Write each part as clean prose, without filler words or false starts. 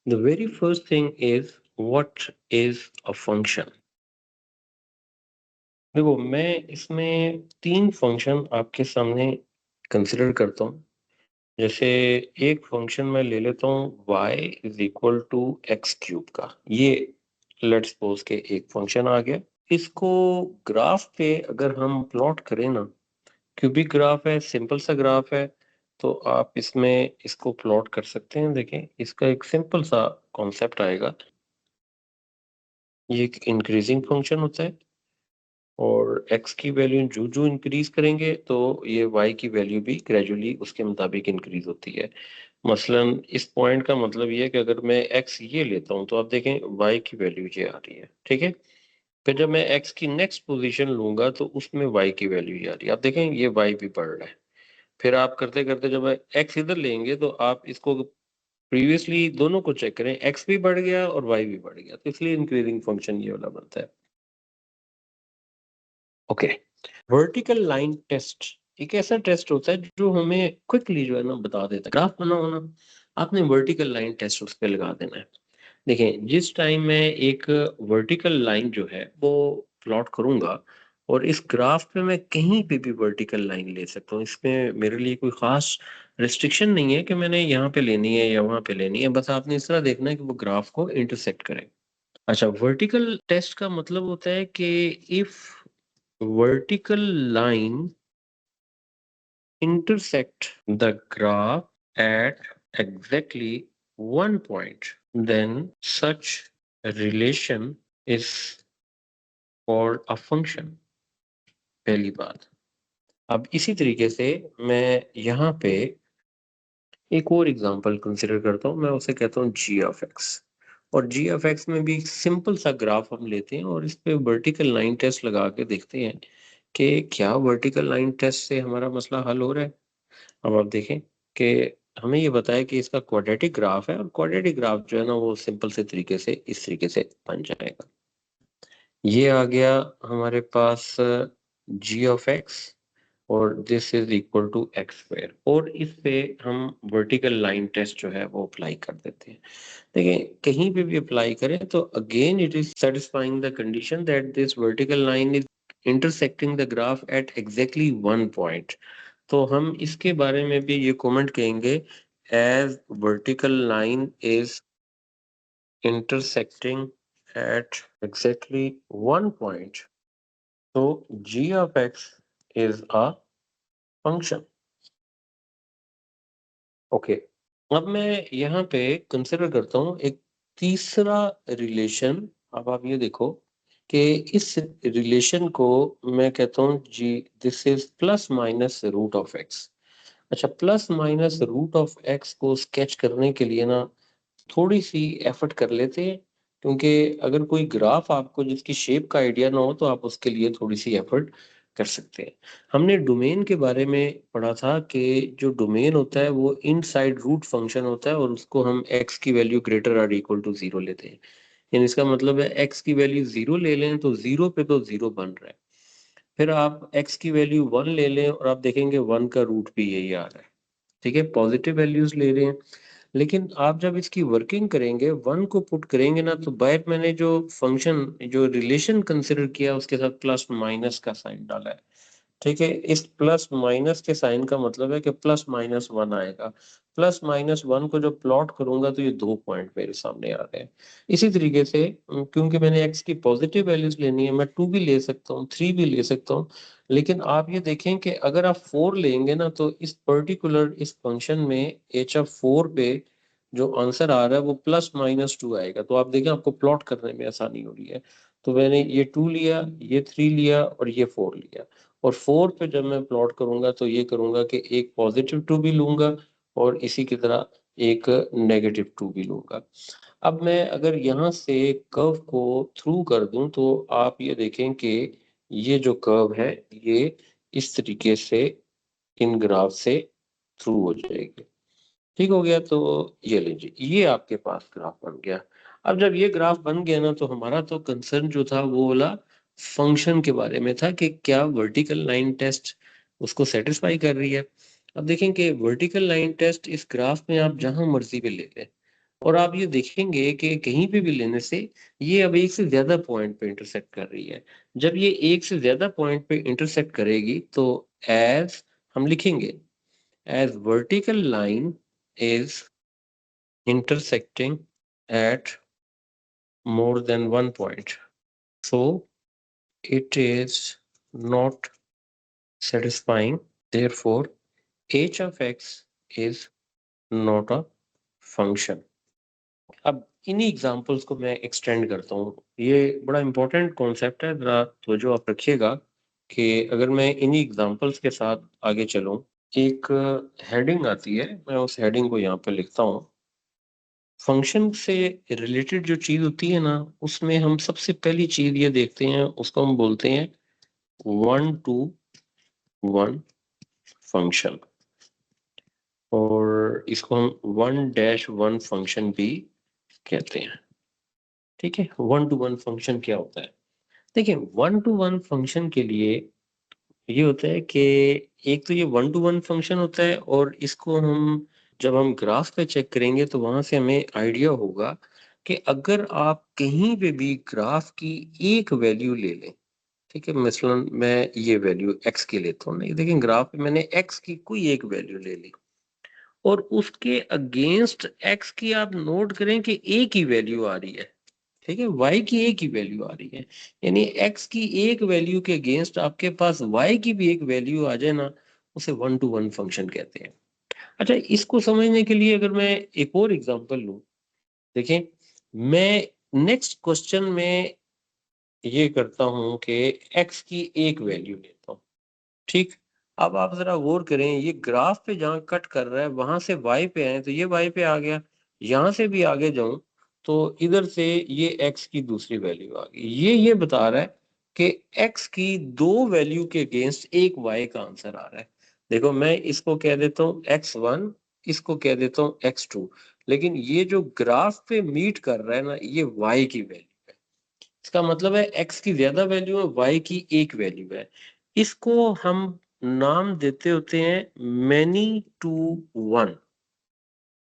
The very first thing is what is a function. देखो मैं इसमें तीन फंक्शन आपके सामने कंसिडर करता हूँ। जैसे एक फंक्शन मैं ले लेता हूँ y is equal to x cube का, ये लेट्स सपोज के एक फंक्शन आ गया। इसको ग्राफ पे अगर हम प्लॉट करें ना, क्यूबिक ग्राफ है, सिंपल सा ग्राफ है, तो आप इसमें इसको प्लॉट कर सकते हैं। देखें इसका एक सिंपल सा कॉन्सेप्ट आएगा। ये एक इंक्रीजिंग फंक्शन होता है और x की वैल्यू जो जो इंक्रीज करेंगे तो ये y की वैल्यू भी ग्रेजुअली उसके मुताबिक इंक्रीज होती है। मसलन इस पॉइंट का मतलब ये है कि अगर मैं x ये लेता हूँ तो आप देखें y की वैल्यू ये आ रही है, ठीक है। फिर जब मैं x की नेक्स्ट पोजीशन लूंगा तो उसमें y की वैल्यू ये आ रही है, आप देखें ये y भी बढ़ रहा है। फिर आप करते करते जब x इधर लेंगे तो आप इसको प्रीवियसली दोनों को चेक करें, x भी बढ़ गया और y भी बढ़ गया, तो इसलिए इंक्रीजिंग फंक्शन ये वाला बनता है। ओके, वर्टिकल लाइन टेस्ट एक ऐसा टेस्ट होता है जो हमें क्विकली जो है ना बता देता है। ग्राफ बना होना, आपने वर्टिकल लाइन टेस्ट उस पर लगा देना है। देखें जिस टाइम मैं एक वर्टिकल लाइन जो है वो प्लॉट करूंगा और इस ग्राफ पे मैं कहीं पे भी वर्टिकल लाइन ले सकता हूँ, इसमें मेरे लिए कोई खास रिस्ट्रिक्शन नहीं है कि मैंने यहाँ पे लेनी है या वहां पे लेनी है, बस आपने इस तरह देखना है कि वो ग्राफ को इंटरसेक्ट करे। अच्छा, वर्टिकल टेस्ट का मतलब होता है कि if vertical line intersect the graph at exactly one point, then such a relation is called a function। पहली बात। अब इसी तरीके से मैं यहाँ पे एक और एग्जांपल कंसिडर करता हूँ, मैं उसे कहता हूँ g ऑफ x। और g ऑफ x में भी सिंपल सा ग्राफ हम लेते हैं और इस पे वर्टिकल लाइन टेस्ट लगा के देखते हैं कि क्या वर्टिकल लाइन टेस्ट से हमारा मसला हल हो रहा है। अब आप देखें कि हमें ये बताया कि इसका क्वाड्रेटिक ग्राफ है और क्वाड्रेटिक ग्राफ जो है ना वो सिंपल से तरीके से इस तरीके से बन जाएगा। ये आ गया हमारे पास g ऑफ x और this is equal to x square, और इस पे हम वर्टिकल लाइन टेस्ट जो है वो अप्लाई कर देते हैं। देखिए कहीं पे भी अप्लाई करें तो again it is satisfying the condition that this vertical line is intersecting the graph at exactly one point. तो हम इसके बारे में भी ये कमेंट कहेंगे, as vertical line is intersecting at exactly one point, so g of x is a function। Okay, अब मैं यहाँ पे कंसिडर करता हूँ एक तीसरा रिलेशन। अब आप ये देखो कि इस रिलेशन को मैं कहता हूँ जी, this is plus minus root of x. अच्छा, plus minus root of x को स्केच करने के लिए ना थोड़ी सी एफर्ट कर लेते हैं, क्योंकि अगर कोई ग्राफ आपको जिसकी शेप का आइडिया ना हो तो आप उसके लिए थोड़ी सी एफर्ट कर सकते हैं। हमने डोमेन के बारे में पढ़ा था कि जो डोमेन होता है वो इनसाइड रूट फंक्शन होता है और उसको हम x की वैल्यू ग्रेटर और इक्वल टू जीरो लेते हैं। यानी इसका मतलब है x की वैल्यू जीरो ले लें तो जीरो पे तो जीरो बन रहा है। फिर आप x की वैल्यू वन ले लें और आप देखेंगे वन का रूट भी यही आ रहा है, ठीक है, पॉजिटिव वैल्यूज ले रहे हैं। लेकिन आप जब इसकी वर्किंग करेंगे, वन को पुट करेंगे ना, तो बाहर मैंने जो फंक्शन जो रिलेशन कंसिडर किया उसके साथ प्लस माइनस का साइन डाला है, ठीक है। इस प्लस माइनस के साइन का मतलब है कि प्लस माइनस वन आएगा। प्लस माइनस वन को जब प्लॉट करूंगा तो ये दो पॉइंट मेरे सामने आ रहे हैं। इसी तरीके से क्योंकि मैंने एक्स की पॉजिटिव वैल्यूज लेनी है, मैं टू भी ले सकता हूँ, थ्री भी ले सकता हूँ। लेकिन आप ये देखें कि अगर आप फोर लेंगे ना तो इस पर्टिकुलर इस फंक्शन में एच ऑफ फोर पे जो आंसर आ रहा है वो प्लस माइनस टू आएगा। तो आप देखें आपको प्लॉट करने में आसानी हो रही है। तो मैंने ये टू लिया, ये थ्री लिया और ये फोर लिया, और फोर पे जब मैं प्लॉट करूंगा तो ये करूंगा कि एक पॉजिटिव टू भी लूंगा और इसी की तरह एक नेगेटिव टू भी लूंगा। अब मैं अगर यहाँ से कर्व को थ्रू कर दूं तो आप ये देखें कि ये जो कर्व है ये इस तरीके से इन ग्राफ से थ्रू हो जाएगी। ठीक हो गया, तो ये लीजिए ये आपके पास ग्राफ बन गया। अब जब ये ग्राफ बन गया ना तो हमारा तो कंसर्न जो था वो वाला फंक्शन के बारे में था कि क्या वर्टिकल लाइन टेस्ट उसको सेटिस्फाई कर रही है। अब देखें कि वर्टिकल लाइन टेस्ट इस ग्राफ में आप जहां मर्जी पे ले लें, और आप ये देखेंगे कि कहीं पे भी लेने से ये अब एक से ज्यादा पॉइंट पे इंटरसेक्ट कर रही है। जब ये एक से ज्यादा पॉइंट पे इंटरसेक्ट करेगी तो एज हम लिखेंगे as vertical line is intersecting at more than one point. So it is not satisfying. Therefore, h of x is not a function. अब इन्हीं एग्जांपल्स को मैं एक्सटेंड करता हूँ। ये बड़ा इंपॉर्टेंट कॉन्सेप्ट है, जरा तवज्जो आप रखिएगा कि अगर मैं इन्हीं एग्जांपल्स के साथ आगे चलूँ, एक हेडिंग आती है, मैं उस हेडिंग को यहाँ पे लिखता हूँ। फंक्शन से रिलेटेड जो चीज होती है ना, उसमें हम सबसे पहली चीज ये देखते हैं, उसको हम बोलते हैं 1-to-1 फंक्शन, और इसको हम 1-1 फंक्शन भी कहते हैं। ठीक है, 1-to-1 फंक्शन क्या होता है? देखिए, 1-to-1 फंक्शन के लिए ये होता है कि एक तो ये 1-to-1 फंक्शन होता है, और इसको हम जब हम ग्राफ पे चेक करेंगे तो वहां से हमें आइडिया होगा कि अगर आप कहीं पे भी ग्राफ की एक वैल्यू ले लें, ठीक है, मसलन मैं ये वैल्यू x की लेता हूँ, नहीं देखें ग्राफ पे मैंने x की कोई एक वैल्यू ले ली, और उसके अगेंस्ट x की आप नोट करें कि a की वैल्यू आ रही है, ठीक है, y की एक ही वैल्यू आ रही है, यानी x की एक वैल्यू के अगेंस्ट आपके पास y की भी एक वैल्यू आ जाए ना, उसे 1-to-1 फंक्शन कहते हैं। अच्छा, इसको समझने के लिए अगर मैं एक और एग्जांपल लूं, देखें, मैं नेक्स्ट क्वेश्चन में ये करता हूं कि x की एक वैल्यू लेता हूं, ठीक। अब आप जरा गौर करें, ये ग्राफ पे जहां कट कर रहा है वहां से y पे आए तो ये y पे आ गया, यहां से भी आगे जाऊं तो इधर से ये x की दूसरी वैल्यू आ गई। ये बता रहा है कि x की दो वैल्यू के अगेंस्ट एक y का आंसर आ रहा है। देखो, मैं इसको कह देता हूँ x1, इसको कह देता हूँ x2, लेकिन ये जो ग्राफ पे मीट कर रहा है ना, ये y की वैल्यू है। इसका मतलब है x की ज्यादा वैल्यू है, y की एक वैल्यू है। इसको हम नाम देते होते हैं मैनी टू वन,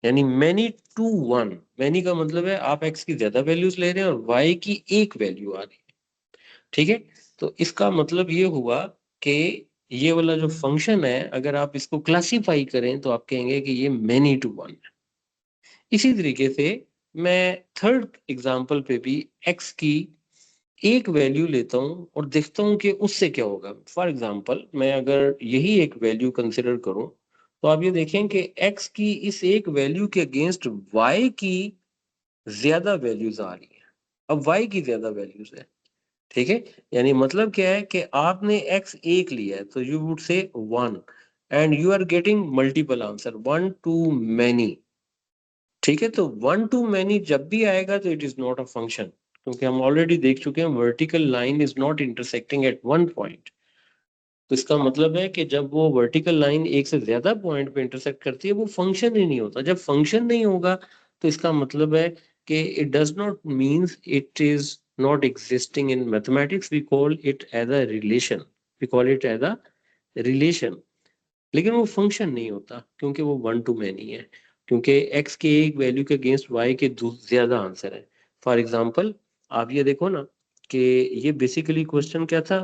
यानी मैनी टू वन। मैनी का मतलब है आप x की ज्यादा वैल्यूज ले रहे हैं और y की एक वैल्यू आ रही है, ठीक है। तो इसका मतलब ये हुआ कि ये वाला जो फंक्शन है, अगर आप इसको क्लासिफाई करें तो आप कहेंगे कि ये मैनी टू वन है। इसी तरीके से मैं थर्ड एग्जांपल पे भी x की एक वैल्यू लेता हूं और देखता हूं कि उससे क्या होगा। फॉर एग्जांपल, मैं अगर यही एक वैल्यू कंसिडर करूं तो आप ये देखें कि x की इस एक वैल्यू के अगेंस्ट y की ज्यादा वैल्यूज आ रही है। अब y की ज्यादा वैल्यूज है, ठीक है। यानी मतलब क्या है कि आपने x एक लिया है तो you would say 1, and you are getting multiple answer, 1-to-many, ठीक है। तो 1-to-many जब भी आएगा तो it is not a function, क्योंकि हम ऑलरेडी देख चुके हैं vertical line is not intersecting at one point. तो इसका मतलब है कि जब वो वर्टिकल लाइन एक से ज्यादा पॉइंट पे इंटरसेक्ट करती है वो फंक्शन ही नहीं होता। जब फंक्शन नहीं होगा तो इसका मतलब है कि it does not means it is not existing in mathematics, we call it as a relation, we call it as a relation. लेकिन वो फंक्शन नहीं होता क्योंकि वो 1-to-many है, क्योंकि x के एक वैल्यू के अगेंस्ट y के ज्यादा आंसर है। फॉर एग्जांपल, आप ये देखो ना कि ये बेसिकली क्वेश्चन क्या था,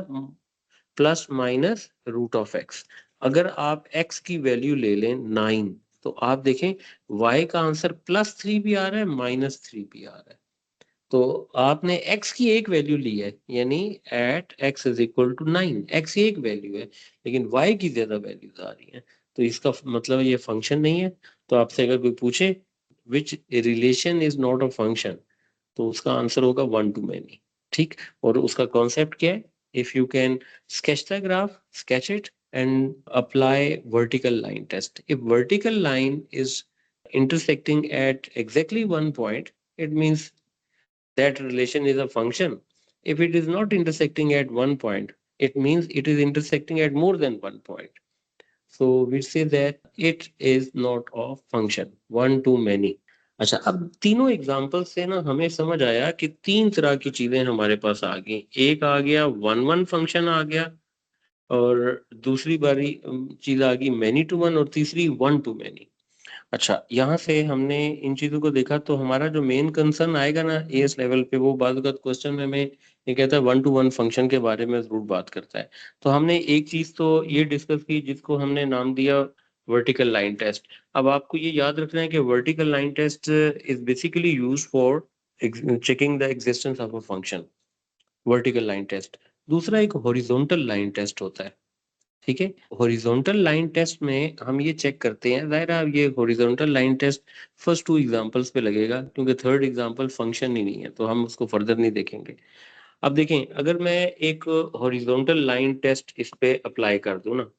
plus minus root of x. अगर आप x की वैल्यू ले लें 9, तो आप देखें y का आंसर +3 भी आ रहा है, -3 भी आ रहा है। तो आपने x की एक वैल्यू ली है, यानी at x is equal to 9, x एक वैल्यू है लेकिन y की ज्यादा वैल्यूज आ रही हैं। तो इसका मतलब ये फंक्शन नहीं है। तो आपसे अगर कोई पूछे which relation is not a function, तो उसका आंसर होगा 1-to-many, ठीक। और उसका कॉन्सेप्ट क्या है? If you can sketch the graph, sketch it and apply vertical line test. If vertical line is intersecting at exactly one point, it means that relation is a function. If it is not intersecting at one point, it means it is intersecting at more than one point. So we say that it is not a function, 1-to-many. अच्छा, अब तीनों example से ना हमें समझ आया कि तीन तरह की चीजें हमारे पास आ गई। एक आ गया 1-1 फंक्शन आ गया, और दूसरी बारी चीज आ गई मैनी टू वन, और तीसरी 1-to-many। अच्छा, यहाँ से हमने इन चीज़ों को देखा तो हमारा जो मेन कंसर्न आएगा ना एएस लेवल पे, वो बाद वक़्त क्वेश्चन में हमें ये कहता है 1 टू 1 फंक्शन के बारे में ज़रूर बात करता है। तो हमने एक चीज़ तो ये डिस्कस की जिसको हमने नाम दिया वर्टिकल लाइन टेस्ट। अब आपको ये याद रखना है कि vertical line test is basically used for checking the existence of a function, vertical line test. दूसरा एक हॉरिजॉन्टल लाइन टेस्ट होता है। ठीक है, हॉरिजॉन्टल लाइन टेस्ट में हम ये चेक करते हैं, ज़ाहिर है अब ये horizontal line test first 2 examples पे लगेगा क्योंकि थर्ड एग्जांपल फंक्शन ही नहीं है तो हम उसको फर्दर नहीं देखेंगे। अब देखें, अगर मैं एक हॉरिजॉन्टल लाइन टेस्ट इस पे अप्लाई कर दूं ना,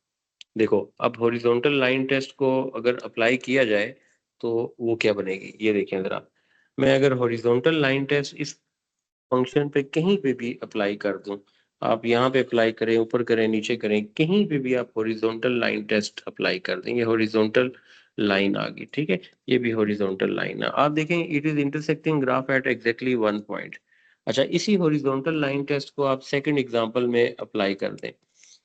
देखो अब हॉरिजॉन्टल लाइन टेस्ट को अगर अप्लाई किया जाए तो वो क्या बनेगी, ये देखें जरा। मैं अगर हॉरिजॉन्टल लाइन टेस्ट इस फंक्शन पे कहीं पे भी अप्लाई कर दूं, आप यहाँ पे अप्लाई करें, ऊपर करें, नीचे करें, कहीं पे भी आप हॉरिजॉन्टल लाइन टेस्ट अप्लाई कर देंगे, हॉरिजॉन्टल लाइन आ गई। ठीक है, ये भी हॉरिजॉन्टल लाइन है। आप देखें it is intersecting graph at exactly 1 point. अच्छा, इसी हॉरिजॉन्टल लाइन टेस्ट को आप सेकंड एग्जांपल में अप्लाई कर दें,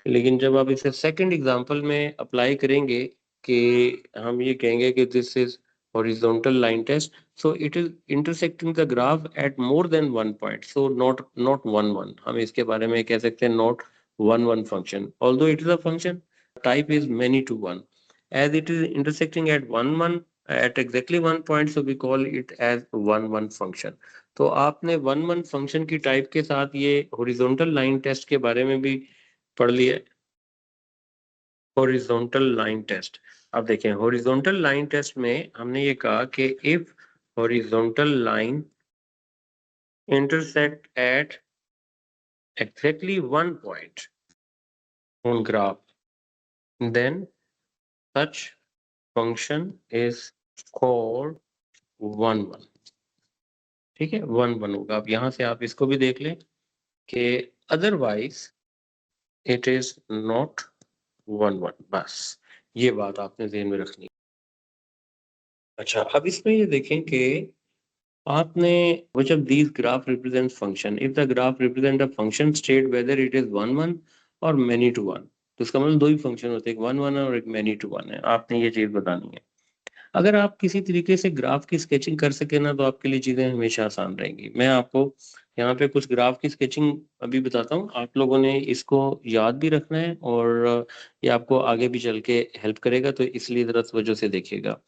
लेकिन जब आप इसे सेकंड एग्जांपल में अप्लाई करेंगे कि हम ये कहेंगे कि this is horizontal line test, so it is intersecting the graph at more than 1 point, so not 1 1, हम इसके बारे में कह सकते हैं not 1 1 function, although it is a function, type is many to one, as it is intersecting at 1 1 at exactly 1 point, so we call it as 1 1 function। तो आपने 1 1 function की टाइप के साथ ये horizontal line test के बारे में भी पढ़ लिया। हॉरिजॉन्टल लाइन टेस्ट, अब देखें हॉरिजॉन्टल लाइन टेस्ट में हमने ये कहा कि if horizontal line intersect at exactly 1 point on graph, then such function is called 1 1। ठीक है, 1 1 होगा। अब यहाँ से आप इसको भी देख लें कि अदरवाइज इट इज नॉट 1 1, बस ये बात आपने ध्यान में रखनी। अच्छा, अब इसमें ये देखें कि आपने which of these graph represents function, if the graph represent a function state whether it is 1 1 और many to one, तो इसका मतलब दो ही फंक्शन होते हैं, एक 1 1 है और एक many to one है। आपने ये चीज बतानी है। अगर आप किसी तरीके से ग्राफ की स्केचिंग कर सके ना तो आपके लिए चीजें हमेशा आसान रहेंगी। मैं आपको यहाँ पे कुछ ग्राफ की स्केचिंग अभी बताता हूँ, आप लोगों ने इसको याद भी रखना है और ये आपको आगे भी चल के हेल्प करेगा, तो इसलिए जरा तवज्जो से देखिएगा।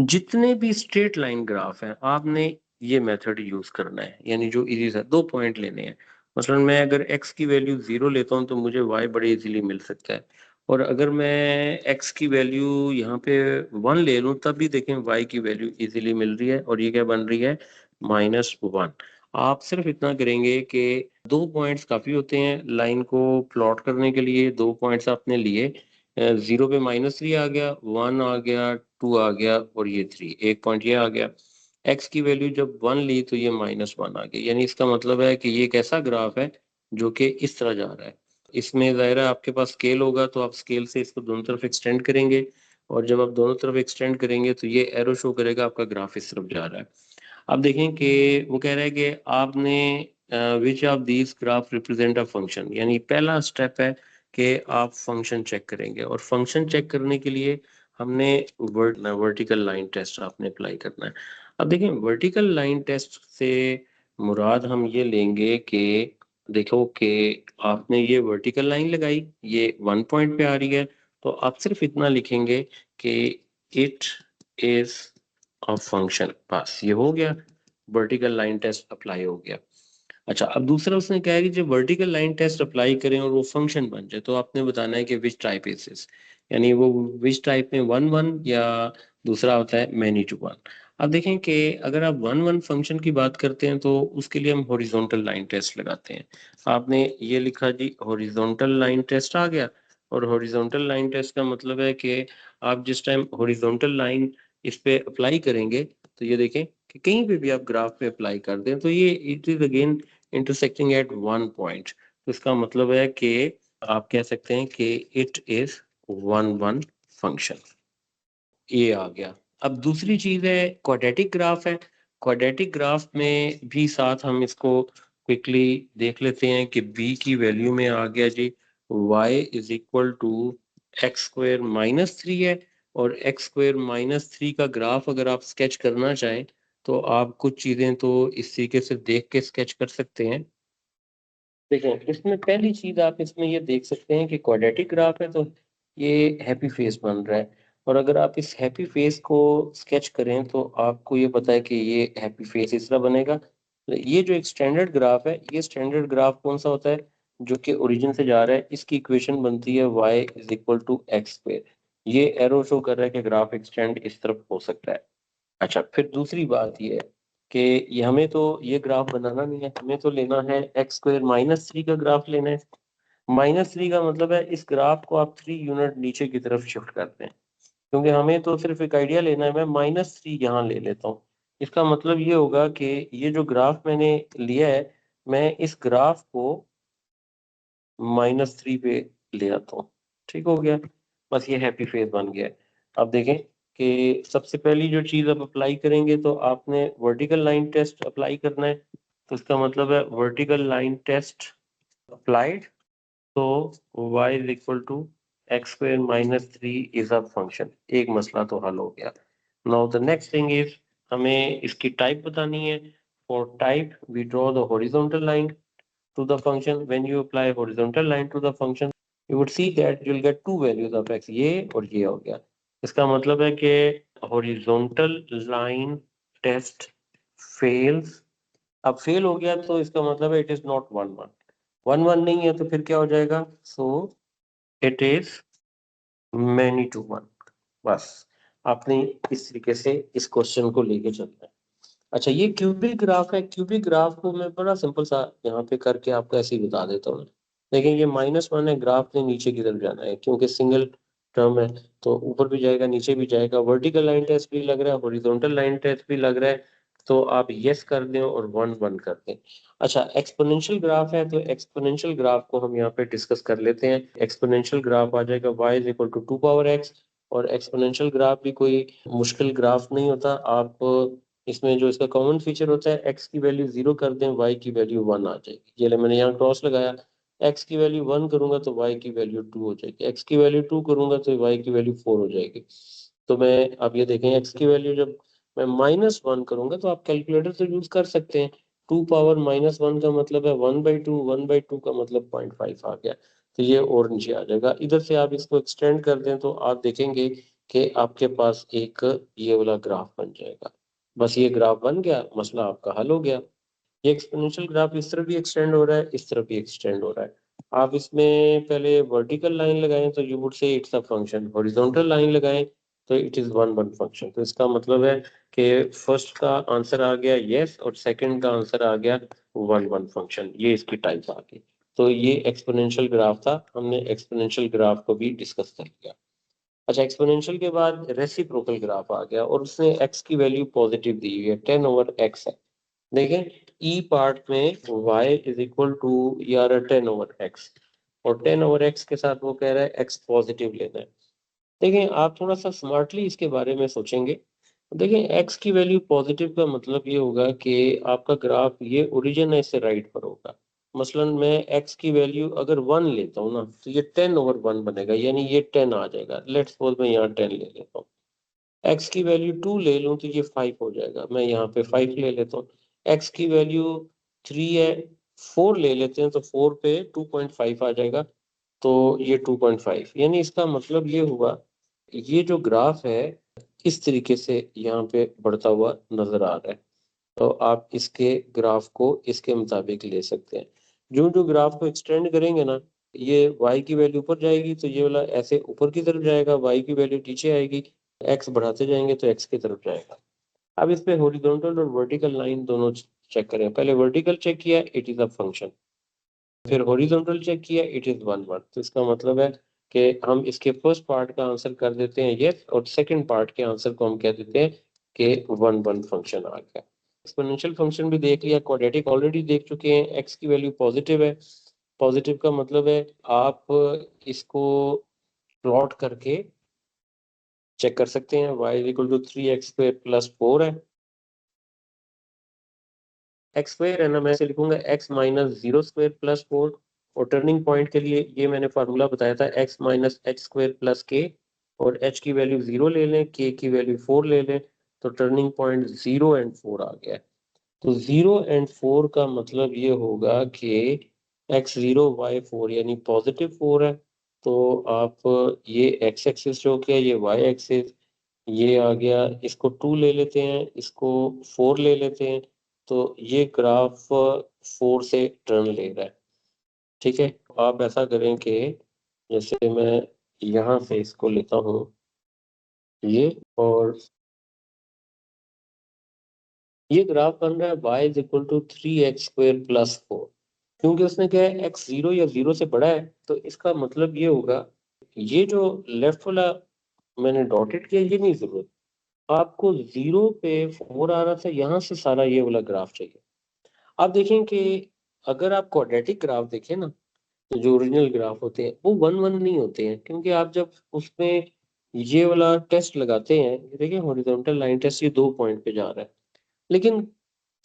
जितने भी स्ट्रेट लाइन ग्राफ हैं आपने ये मेथड यूज करना है, यानी जो इजी है, 2 पॉइंट लेने हैं। मसलन मैं अगर x की वैल्यू 0 लेता हूँ तो मुझे y बड़े इजीली मिल सकता है, और अगर मैं x की वैल्यू यहाँ पे 1 ले लूँ तब भी देखें y की वैल्यू इजीली मिल रही है, और ये क्या बन रही है, -1। आप सिर्फ इतना करेंगे कि 2 पॉइंट्स काफी होते हैं लाइन को प्लॉट करने के लिए। 2 पॉइंट्स आपने लिए, 0 पे -3 आ गया, 1 आ गया, 2 आ गया और ये 3, एक पॉइंट ये आ गया। x की वैल्यू जब 1 ली तो ये -1 आ गई, यानी इसका मतलब है कि ये एक ऐसा ग्राफ है जो कि इस तरह जा रहा है। इसमें ज़ाहिर है आपके पास स्केल होगा तो आप स्केल से इसको दोनों तरफ एक्सटेंड करेंगे, और जब आप दोनों तरफ एक्सटेंड करेंगे तो ये एरो शो करेगा आपका ग्राफ इस तरफ जा रहा है। अब देखें कि वो कह रहा है कि आपने which of these graph represent a function, यानी पहला स्टेप है कि आप फंक्शन चेक करेंगे, और फंक्शन चेक करने के लिए हमने वर्टिकल लाइन टेस्ट आपने अप्लाई करना है। अब देखें वर्टिकल लाइन टेस्ट से मुराद हम ये लेंगे कि देखो कि आपने ये वर्टिकल लाइन लगाई, ये 1 पॉइंट पे आ रही है, तो आप सिर्फ इतना लिखेंगे कि इट इज अ फंक्शन, बस ये हो गया, वर्टिकल लाइन टेस्ट अप्लाई हो गया। अच्छा, अब दूसरा उसने कहा है कि जब वर्टिकल लाइन टेस्ट अप्लाई करें और वो फंक्शन बन जाए तो आपने बताना है कि विच टाइप इज दिस, यानी वो विच टाइप में 1 1 या दूसरा होता है मैनी टू वन। अब देखें कि अगर आप 1 1 फंक्शन की बात करते हैं तो उसके लिए हम हॉरिजॉन्टल लाइन टेस्ट लगाते हैं। आपने ये लिखा जी हॉरिजॉन्टल लाइन टेस्ट आ गया, और हॉरिजॉन्टल लाइन टेस्ट का मतलब है कि आप जिस टाइम हॉरिजॉन्टल लाइन इस पे अप्लाई करेंगे तो ये देखें कि कहीं पे भी आप ग्राफ पे अप्लाई कर दें तो ये it is again intersecting at 1 point, तो इसका मतलब है कि आप कह सकते हैं कि इट इज 1 1 फंक्शन। ये आ गया। अब दूसरी चीज है क्वाड्रेटिक ग्राफ है। क्वाड्रेटिक ग्राफ में भी साथ हम इसको क्विकली देख लेते हैं कि b की वैल्यू में आ गया जी y is equal to x square -3 है, और एक्स स्क्वायर माइनस 3 का ग्राफ अगर आप स्केच करना चाहें तो आप कुछ चीजें तो इस तरीके से देख के स्केच कर सकते हैं। देखें, इसमें पहली चीज आप इसमें ये देख सकते हैं कि क्वाड्रेटिक ग्राफ है तो ये हैप्पी फेस बन रहा है। और अगर आप इस हैप्पी फेस को स्केच करें तो आपको ये पता है कि ये हैप्पी फेस इस तरह बनेगा। तो ये जो एक स्टैंडर्ड ग्राफ है, ये स्टैंडर्ड ग्राफ कौन सा होता है? जो कि ओरिजिन से जा रहा है, इसकी इक्वेशन बनती है y is equal to x square. ये एरो शो कर रहा है कि ग्राफ एक्सटेंड इस तरफ हो सकता है। अच्छा, फिर दूसरी बात ये है कि ये हमें तो ये ग्राफ बनाना नहीं है, हमें तो लेना है एक्स स्क्वायर माइनस 3 का ग्राफ लेना है। माइनस 3 का मतलब है इस ग्राफ को आप 3 यूनिट नीचे की तरफ शिफ्ट करते हैं, क्योंकि हमें तो सिर्फ एक आइडिया लेना है। मैं -3 यहाँ ले लेता हूँ। इसका मतलब ये होगा कि ये जो ग्राफ मैंने लिया है, मैं इस ग्राफ को -3 पे ले आता हूँ। ठीक हो गया, बस ये हैप्पी फेस बन गया है। अब देखें कि सबसे पहली जो चीज आप अप्लाई करेंगे तो आपने वर्टिकल लाइन टेस्ट अप्लाई करना है। तो इसका मतलब है वर्टिकल लाइन टेस्ट अप्लाइड, तो y is equal to x square minus 3 is a function. एक मसला तो हल हो गया। Now the next thing is, हमें इसकी टाइप बतानी है। For type we draw the horizontal line to the function. When you apply horizontal line to the function, you would see that you'll get two values of x, ये और ये हो गया। इसका मतलब है कि horizontal line test fails। अब फेल हो गया तो इसका मतलब है इट इज नॉट 1 1। 1 1 नहीं है तो फिर क्या हो जाएगा? So it is many to 1। बस आपने इस तरीके से इस क्वेश्चन को लेके चलना है। अच्छा, ये क्यूबिक ग्राफ है। क्यूबिक ग्राफ को मैं बड़ा सिंपल सा यहाँ पे करके आपको ऐसे ही बता देता हूँ। लेकिन ये -1 है, ग्राफ ने नीचे की तरफ जाना है क्योंकि सिंगल टर्म है, तो ऊपर भी जाएगा नीचे भी जाएगा। वर्टिकल लाइन टेस्ट भी लग रहा है, हॉरिजॉन्टल लाइन टेस्ट भी लग रहा है, तो आप यस कर दें और 1 1 कर दें। अच्छा, एक्सपोनेंशियल ग्राफ है तो एक्सपोनेंशियल ग्राफ को हम यहाँ पे डिस्कस कर लेते हैं। एक्सपोनेंशियल ग्राफ आ जाएगा y is equal to 2 power x। और एक्सपोनेंशियल ग्राफ भी कोई मुश्किल ग्राफ नहीं होता। आप इसमें जो इसका कॉमन फीचर होता है, x की वैल्यू 0 कर दें, y की वैल्यू 1 आ जाएगी। ये ले मैंने यहाँ क्रॉस लगाया, x की वैल्यू 1 करूंगा तो y की वैल्यू 2 हो जाएगी, x की वैल्यू 2 करूंगा तो y की वैल्यू 4 हो जाएगी। तो मैं अब ये देखें, x की वैल्यू जब मैं -1 करूंगा तो आप कैलकुलेटर तो यूज कर सकते हैं। 2 पावर -1 का मतलब है 1/2, 1/2 का मतलब 0.5 आ गया। तो ये और नीचे आ जाएगा। इधर से आप इसको एक्सटेंड कर दें तो आप देखेंगे कि आपके पास एक ये वाला ग्राफ बन जाएगा। बस ये ग्राफ बन गया, मसला आपका हल हो गया। ये एक्सपोनेंशियल ग्राफ इस तरफ भी एक्सटेंड हो रहा है, इस तरफ भी एक्सटेंड हो रहा है। आप इसमें पहले वर्टिकल लाइन लगाएं तो यू वुड से it's a function, horizontal line लगाएं तो इट इज 1 1 फंक्शन। तो इसका मतलब है कि फर्स्ट का आंसर आ गया यस और सेकंड का आंसर आ गया 1 1 फंक्शन। ये इसकी टाइप आ गई। तो ये एक्सपोनेंशियल ग्राफ था, हमने एक्सपोनेंशियल ग्राफ को भी डिस्कस कर लिया। अच्छा, एक्सपोनेंशियल के बाद रेसिप्रोकल ग्राफ आ गया और उसने x की वैल्यू पॉजिटिव दी हुई है, 10/x है। देखें, ई पार्ट में y इज इक्वल टू या 10/x, और 10/x के साथ वो कह रहा है x पॉजिटिव लेना है। देखें, आप थोड़ा सा स्मार्टली इसके बारे में सोचेंगे। देखें, x की वैल्यू पॉजिटिव का मतलब ये होगा कि आपका ग्राफ ये ओरिजिन है इससे राइट पर होगा। मसलन मैं x की वैल्यू अगर 1 लेता हूँ ना तो ये 10/1 बनेगा, यानी ये 10 आ जाएगा। लेट्स सपोज मैं यहाँ 10 ले लेता हूँ। x की वैल्यू 2 ले लूँ तो ये 5 हो जाएगा, मैं यहाँ पे 5 ले लेता हूँ। x की वैल्यू 3 है, 4 ले लेते हैं तो 4 पे 2.5 आ जाएगा, तो ये 2.5। यानी इसका मतलब ये हुआ, ये जो ग्राफ है इस तरीके से यहाँ पे बढ़ता हुआ नजर आ रहा है। तो आप इसके ग्राफ को इसके मुताबिक ले सकते हैं। जो जो ग्राफ को एक्सटेंड करेंगे ना, ये y की वैल्यू ऊपर जाएगी तो ये वाला ऐसे ऊपर की तरफ जाएगा, y की वैल्यू नीचे आएगी, x बढ़ाते जाएंगे तो x की तरफ जाएगा। अब इस पे हॉरिजॉन्टल और वर्टिकल लाइन दोनों चेक करें। पहले वर्टिकल चेक किया, इट इज अ फंक्शन। फिर हॉरिजॉन्टल चेक किया, इट इज 1 1। तो इसका मतलब है कि हम इसके फर्स्ट पार्ट का आंसर कर देते हैं यस, और सेकंड पार्ट के आंसर को हम कह देते हैं कि 1 1 फंक्शन आ गया। एक्सपोनेंशियल फंक्शन भी देख लिया, क्वाड्रेटिक ऑलरेडी देख चुके हैं। एक्स की वैल्यू पॉजिटिव है, पॉजिटिव का मतलब है आप इसको प्लॉट करके चेक कर सकते हैं। y is equal to 3x² plus 4 है। एक्स स्क्वायर है ना, मैं इसे लिखूंगा x माइनस 0² प्लस 4। और टर्निंग पॉइंट के लिए ये मैंने फार्मूला बताया था, x minus h² plus k। और h की वैल्यू 0 ले लें, k की वैल्यू 4 ले लें, तो टर्निंग पॉइंट 0 एंड 4 आ गया है। तो 0 एंड 4 का मतलब ये होगा कि x0 y4 यानी पॉजिटिव 4 है। तो आप ये x एक्सिस जो किया, ये y एक्सिस, ये आ गया, इसको 2 ले लेते हैं, इसको 4 ले लेते हैं, तो ये ग्राफ 4 से टर्न ले रहा है। ठीक है, आप ऐसा करें कि जैसे मैं यहाँ से इसको लेता हूँ ये, और ये ग्राफ बन रहा है y is equal to 3x² plus 4। क्योंकि उसने क्या है, x 0 या 0 से बड़ा है, तो इसका मतलब ये होगा, ये जो लेफ्ट वाला मैंने डॉटेड किया, ये नहीं जरूरत, आपको 0 पे 4 आ रहा था, यहाँ से सारा ये वाला ग्राफ चाहिए। आप देखें कि अगर आप क्वाड्रेटिक ग्राफ देखें ना, तो जो ओरिजिनल ग्राफ होते हैं वो 1 1 नहीं होते हैं, क्योंकि आप जब उसमें ये वाला टेस्ट लगाते हैं, ये देखिए हॉरिजॉन्टल लाइन टेस्ट, ये 2 पॉइंट पे जा रहा है, लेकिन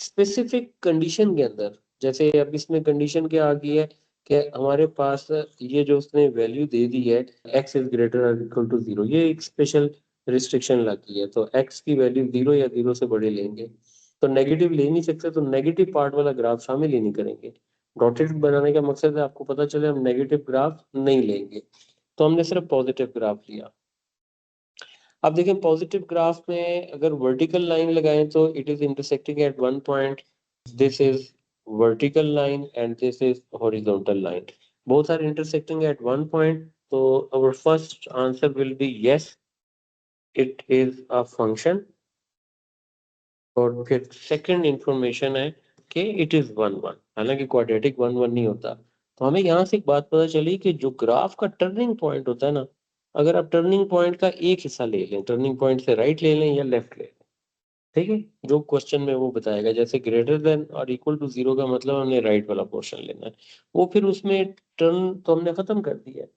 स्पेसिफिक कंडीशन के अंदर, जैसे अब इसमें कंडीशन क्या आ गई है कि हमारे पास ये जो उसने वैल्यू दे दी है, x इज ग्रेटर और इक्वल टू 0, ये एक स्पेशल रिस्ट्रिक्शन लगी है, तो x की वैल्यू 0 या 0 से बड़े लेंगे, तो नेगेटिव ले नहीं सकते, तो नेगेटिव पार्ट वाला ग्राफ शामिल ही नहीं करेंगे। डॉटेड बनाने का मकसद है आपको पता चले हम नेगेटिव ग्राफ नहीं लेंगे, तो हमने सिर्फ पॉजिटिव ग्राफ लिया। अब देखें पॉजिटिव ग्राफ में अगर वर्टिकल लाइन लगाएं तो it is intersecting at 1 point, this is vertical line and this is horizontal line, both are intersecting at 1 point, so our first answer will be yes, it is a function। और फिर second information है कि it is 1 1, हालांकि quadratic 1 1 नहीं होता। तो हमें यहाँ से एक बात पता चली कि जो ग्राफ का टर्निंग पॉइंट होता है ना, अगर आप टर्निंग पॉइंट का एक हिस्सा ले लें, टर्निंग पॉइंट से राइट ले लें या लेफ्ट ले लें, ठीक है, जो क्वेश्चन में वो बताएगा, जैसे ग्रेटर देन और इक्वल टू 0 का मतलब हमने राइट वाला पोर्शन लेना है, वो फिर उसमें टर्न तो हमने खत्म कर दिया है।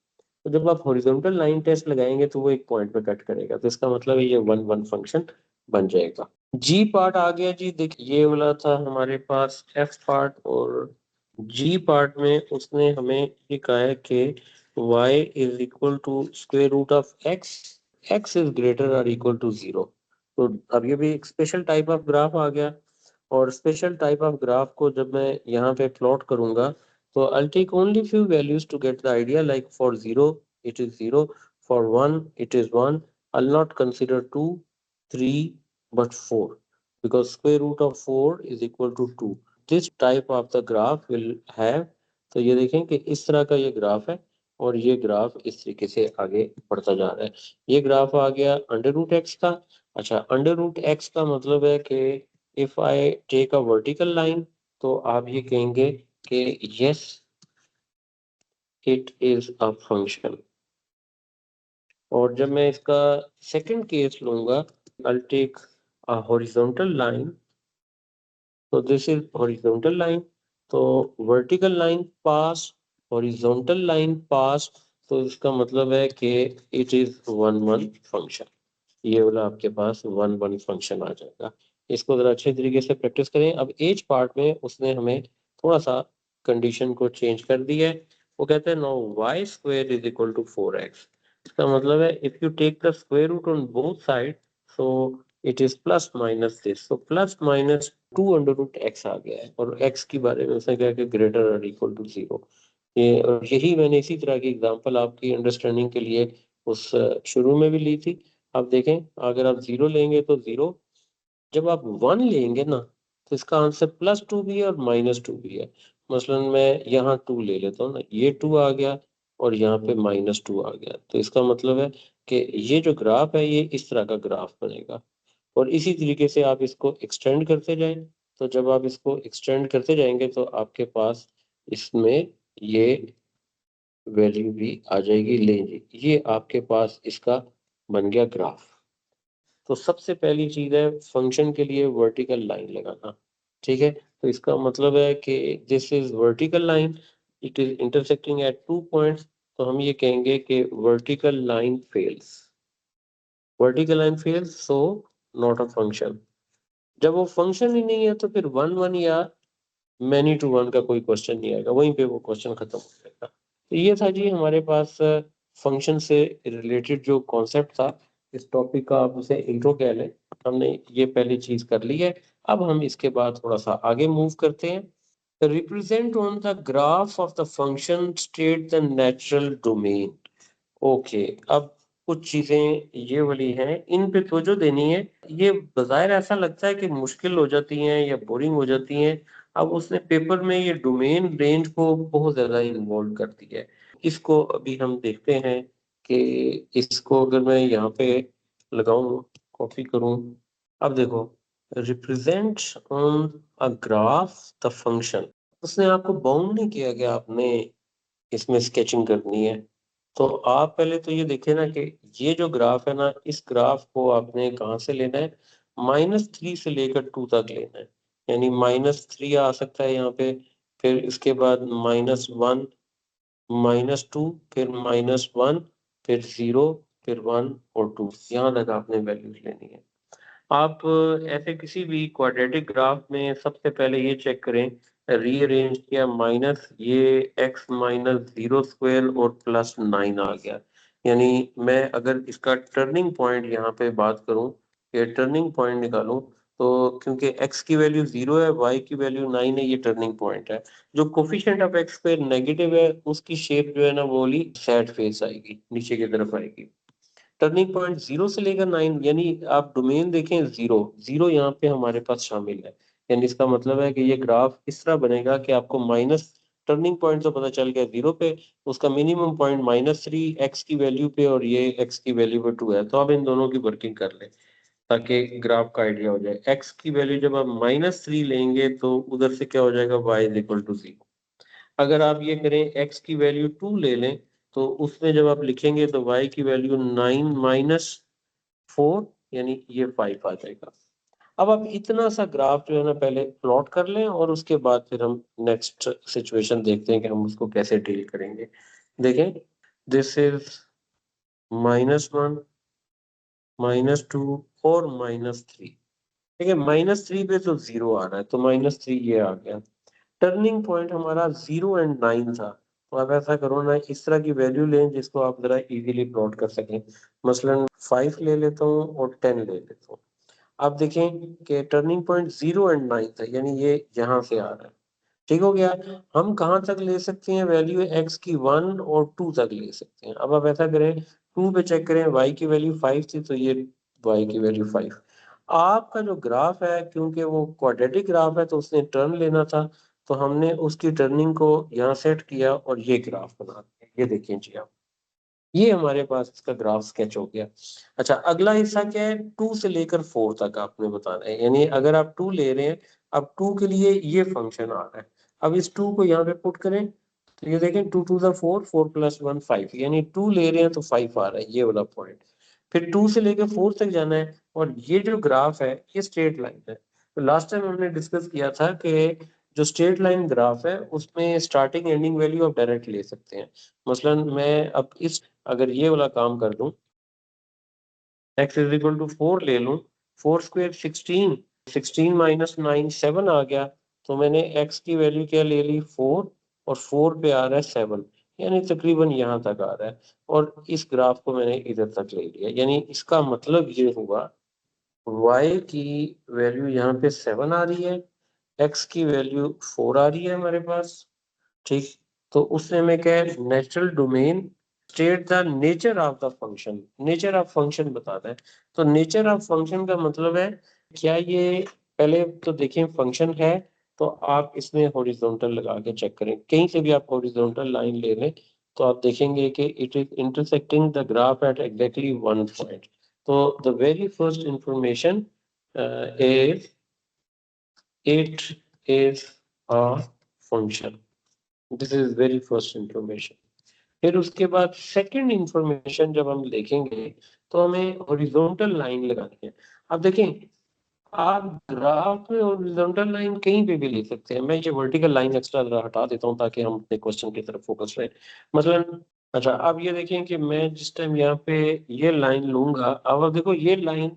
तो जब आप हॉरिजॉन्टल लाइन टेस्ट लगाएंगे तो वो एक पॉइंट पे कट करेगा, तो इसका मतलब है ये 1 1 फंक्शन बन जाएगा। जी पार्ट आ गया जी, देखिए ये वाला था हमारे पास एफ पार्ट, और जी पार्ट में उसने हमें ये कहा है कि y is equal to square root of x, x is greater और इक्वल टू 0। तो अब ये भी एक स्पेशल टाइप ऑफ ग्राफ आ गया, और स्पेशल टाइप ऑफ ग्राफ को जब मैं यहाँ पे प्लॉट करूंगा, तो I'll take only few values to get the idea, like for 0 it is 0, for 1 it is 1, I'll not consider 2 3 but 4, because square root of 4 is equal to 2, this type of the graph will have। तो ये देखें कि इस तरह का ये graph है, और ये ग्राफ इस तरीके से आगे बढ़ता जा रहा है। ये ग्राफ आ गया अंडर रूट एक्स का। अच्छा, अंडर रूट एक्स का मतलब है कि if I take a vertical line, तो आप ये कहेंगे कि yes it is a function. और जब मैं इसका सेकंड केस लूंगा, I take a horizontal line, तो दिस इज हॉरिजॉन्टल लाइन, तो vertical line pass, horizontal line pass, तो इसका मतलब है कि इट इज 1 1 फंक्शन। ये वाला आपके पास 1 1 फंक्शन आ जाएगा। इसको जरा अच्छे तरीके से प्रैक्टिस करें। अब एज पार्ट में उसने हमें थोड़ा सा कंडीशन को चेंज कर दिया है। वो कहते हैं no y square is equal to 4x। इसका मतलब है if you take the square root on both side, so it is plus minus this, so plus minus 2 under root x आ गया है, और x के बारे में उसने कहा कि ग्रेटर और इक्वल टू 0। ये और यही मैंने इसी तरह की एग्जांपल आपकी अंडरस्टैंडिंग के लिए उस शुरू में भी ली थी। आप देखें, अगर आप 0 लेंगे तो 0, जब आप 1 लेंगे ना, तो इसका आंसर +2 भी है और -2 भी है। मसलन मैं यहाँ 2 ले लेता हूँ ना, ये 2 आ गया और यहाँ पे -2 आ गया, तो इसका मतलब है कि ये जो ग्राफ है ये इस तरह का ग्राफ बनेगा। और इसी तरीके से आप इसको एक्सटेंड करते जाएं, तो जब आप इसको एक्सटेंड करते जाएंगे तो आपके पास इसमें ये वैल्यू भी आ जाएगी। ले जी, ये आपके पास इसका बन गया ग्राफ। तो सबसे पहली चीज है फंक्शन के लिए वर्टिकल लाइन लगाना। ठीक है, तो इसका मतलब है कि this is vertical line, it is intersecting at 2 points, तो हम ये कहेंगे कि vertical line fails, vertical line fails, so not a function. जब वो फंक्शन ही नहीं है तो फिर 1 1 या मैनी टू वन का कोई क्वेश्चन नहीं आएगा, वहीं पे वो क्वेश्चन खत्म हो जाएगा। तो ये था जी हमारे पास फंक्शन से रिलेटेड जो कॉन्सेप्ट था इस टॉपिक का, आप उसे इंट्रो कह लें। हमने ये पहली चीज कर ली है। अब हम इसके बाद थोड़ा सा आगे मूव करते हैं। Represent on the graph of the function state the natural domain. Okay, अब कुछ चीजें ये वाली हैं, इन पे तवज्जो देनी है। ये बज़ाहिर ऐसा लगता है कि मुश्किल हो जाती हैं या बोरिंग हो जाती हैं। अब उसने पेपर में ये डोमेन रेंज को बहुत ज्यादा इन्वॉल्व कर दिया है। इसको अभी हम देखते हैं कि इसको अगर मैं यहाँ पे लगाऊं, कॉपी करूं, अब देखो, represent on a graph the function, उसने आपको बाउंड नहीं किया कि आपने इसमें स्केचिंग करनी है। तो आप पहले तो ये देखें ना कि ये जो ग्राफ है ना, इस ग्राफ को आपने कहाँ से लेना है, -3 से लेकर 2 तक लेना है। यानी -3 आ सकता है यहाँ पे, फिर इसके बाद -1, -2, फिर -1, फिर 0, फिर 1 और 2, यहाँ तक आपने वैल्यूज लेनी है। आप ऐसे किसी भी क्वाड्रेटिक ग्राफ में सबसे पहले ये चेक करें, रीअरेंज किया, माइनस ये x-0² और +9 आ गया। यानी मैं अगर इसका टर्निंग पॉइंट यहाँ पे बात करूं, ये टर्निंग पॉइंट निकालूं, तो क्योंकि x की वैल्यू 0 है, y की वैल्यू 9 है, ये टर्निंग पॉइंट है। जो कोफिशिएंट ऑफ x पे नेगेटिव है, उसकी शेप जो है ना, वो वाली सैड फेस आएगी, नीचे की तरफ आएगी। टर्निंग पॉइंट 0 से लेकर 9, यानी आप डोमेन देखें, 0 0 यहाँ पे हमारे पास शामिल है। यानी इसका मतलब है कि ये ग्राफ इस तरह बनेगा कि आपको माइनस, टर्निंग पॉइंट तो पता चल गया 0 पे, उसका मिनिमम पॉइंट -3 x की वैल्यू पे और ये x की वैल्यू पे 2 है। तो आप इन दोनों की वर्किंग कर लें ताकि ग्राफ का आइडिया हो जाए। x की वैल्यू जब आप -3 लेंगे तो उधर से क्या हो जाएगा, y = 0। अगर आप ये करें, x की वैल्यू 2 ले लें, तो उसमें जब आप लिखेंगे तो y की वैल्यू 9 - 4, यानी ये 5 आ जाएगा। अब आप इतना सा ग्राफ जो है ना पहले प्लॉट कर लें, और उसके बाद फिर हम नेक्स्ट सिचुएशन देखते हैं कि हम उसको कैसे डील करेंगे। देखें, दिस इज -1, -2 और -3। ठीक है, -3 पे तो 0 आ रहा है, तो -3 ये आ गया। टर्निंग पॉइंट हमारा 0 एंड 9 था। तो आप ऐसा करो ना, इस तरह की वैल्यू लें जिसको आप जरा इजीली प्लॉट कर सकें। मसलन 5 ले लेता हूँ और 10 ले लेता हूँ। आप देखें कि टर्निंग पॉइंट 0 एंड 9 था, यानी ये यहाँ से आ रहा है। ठीक हो गया। हम कहाँ तक ले सकते हैं वैल्यू, x की 1 और 2 तक ले सकते हैं। अब आप ऐसा करें, 2 पे चेक करें, y की वैल्यू 5 थी, तो ये y की वैल्यू 5। आपका जो ग्राफ है, क्योंकि वो क्वाड्रेटिक ग्राफ है, तो उसने टर्न लेना था, तो हमने उसकी टर्निंग को यहाँ सेट किया और ये ग्राफ बना दिया। ये देखिए जी आप, ये हमारे पास इसका ग्राफ स्केच हो गया। अच्छा, अगला हिस्सा क्या है, 2 से लेकर 4 तक आपने बताना है। यानी अगर आप 2 ले रहे हैं, अब 2 के लिए ये फंक्शन आ रहा है। अब इस 2 को यहाँ पे पुट करें, तो ये देखें, 2 2 4, 4 + 1 5, यानी 2 ले रहे हैं तो 5 आ रहा है, ये वाला पॉइंट। फिर 2 से लेकर 4 तक जाना है, और ये जो ग्राफ है ये स्ट्रेट लाइन है। तो लास्ट टाइम हमने डिस्कस किया था कि जो स्ट्रेट लाइन ग्राफ है उसमें स्टार्टिंग एंडिंग वैल्यू आप डायरेक्ट ले सकते हैं। मसलन मैं अब इस, अगर ये वाला काम कर दूं, x = 4 ले लूं, 4² 16, 16 - 9 7 आ गया। तो मैंने x की वैल्यू क्या ले ली, 4, और 4 पे आ रहा है 7, यानी तकरीबन यहाँ तक आ रहा है। और इस ग्राफ को मैंने इधर तक ले लिया, यानी इसका मतलब ये हुआ, y की वैल्यू यहाँ पे 7 आ रही है, x की वैल्यू 4 आ रही है हमारे पास। ठीक, तो उससे हमें क्या है, natural domain state the nature of the function, nature of function बताता है। तो नेचर ऑफ फंक्शन का मतलब है, क्या ये, पहले तो देखें फंक्शन है, तो आप इसमें हॉरिजॉन्टल लगा के चेक करें, कहीं से भी आप हॉरिजॉन्टल लाइन ले लें, तो आप देखेंगे कि it is intersecting the graph at exactly 1 point. तो the very first information is, it is a function. This is very first information. फिर उसके बाद सेकंड इंफॉर्मेशन जब हम देखेंगे, तो हमें हॉरिजॉन्टल लाइन लगानी है। अब देखें, आप ग्राफ में हॉरिजॉन्टल लाइन कहीं पे भी ले सकते हैं। मैं ये वर्टिकल लाइन एक्स्ट्रा हटा देता हूँ ताकि हम अपने क्वेश्चन की तरफ फोकस रहे। मसलन, अच्छा, अब ये देखें कि मैं जिस टाइम यहाँ पे ये लाइन लूंगा, अब आप देखो, ये लाइन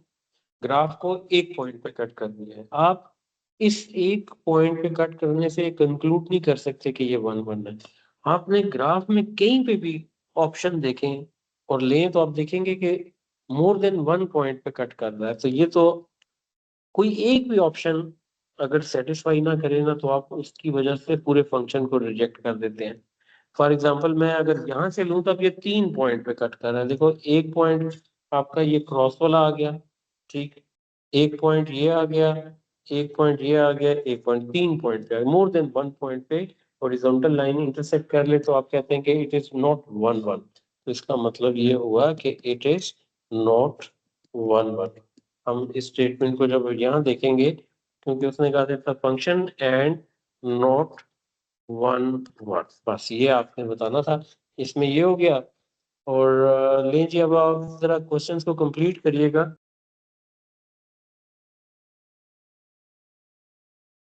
ग्राफ को एक पॉइंट पे कट करनी है। आप इस एक पॉइंट पे कट करने से कंक्लूड नहीं कर सकते कि ये 1 1 है। आपने ग्राफ में कहीं पे भी ऑप्शन देखें और लें तो आप देखेंगे कि मोर देन 1 पॉइंट पे कट कर रहा है, तो ये तो कोई एक भी ऑप्शन अगर सेटिस्फाई ना करे ना, तो आप उसकी वजह से पूरे फंक्शन को रिजेक्ट कर देते हैं। फॉर एग्जाम्पल मैं अगर यहाँ से लूँ, तब ये 3 पॉइंट पे कट कर रहा है। देखो, एक पॉइंट आपका ये क्रॉस वाला आ गया, ठीक, एक पॉइंट ये आ गया, एक पॉइंट ये आ गया, एक पॉइंट, 3 पॉइंट पे, मोर देन 1 पॉइंट पे हॉरिजॉन्टल लाइन इंटरसेक्ट कर ले तो आप कहते हैं कि इट इज नॉट 1 1। तो इसका मतलब ये हुआ कि इट इज नॉट 1 1। हम इस स्टेटमेंट को जब यहाँ देखेंगे, क्योंकि उसने कहा था फंक्शन एंड नॉट 1 1, बस ये आपने बताना था। इसमें ये हो गया। और लें जी, अब आप जरा क्वेश्चंस को कंप्लीट करिएगा।